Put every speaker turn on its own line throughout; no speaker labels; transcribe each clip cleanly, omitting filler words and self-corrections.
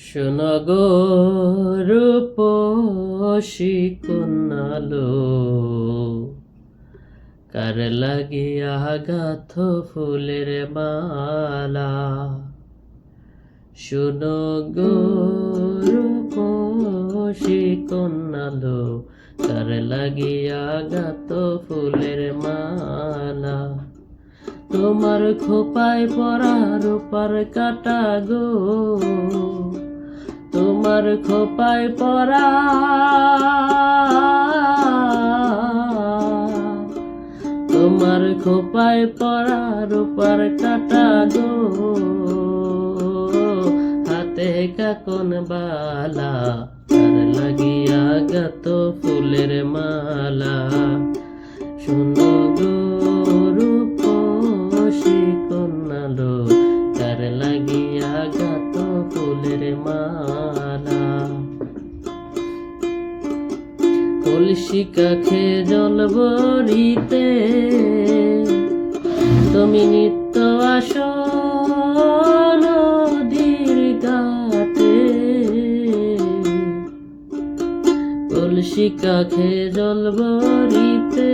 শোনো গো রূপসী কন্যালো, কার লাগিয়া গাথ ফুলের মালা। শোনো গো রূপসী কন্যালো, কার লাগিয়া গাথ ফুলের মালা। তোমার খোপায় পরা রূপার কাটা গো, তোমার খোপায় পরা, তোমার খোপায় পরা রূপার কাটা গো, হাতে কাকন বালা, তার লাগিয়া গাত ফুলের মালা। শোনো গো রূপসী কন্যালো, তার লাগিয়া গাত ফুলের মালা। কলসি কাখে জল ভরিতে তুমি নিত্য আসো নদীর ঘাটে। কলসি কাখে জল ভরিতে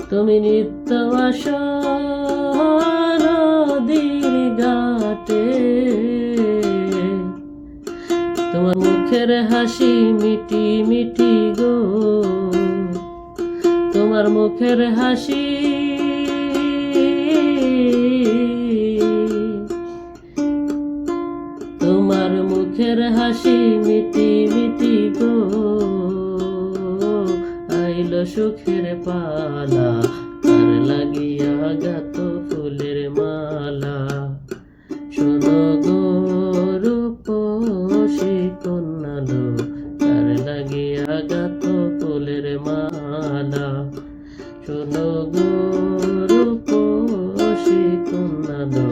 তুমি নিত্য আসো নদীর ঘাটে। তোমার মুখের হাসি মিটি মিটি গো, তোমার মুখের হাসি, তোমার মুখের হাসি মিটি মিটি গো, আইল সুখের পালা, তার লাগিয়া গাত ফুলের মালা। শোনো গো রূপসী কন্যালো, তার লাগিয়া গাত ফুলের মালা। শোনো গো রূপসী কন্যালো।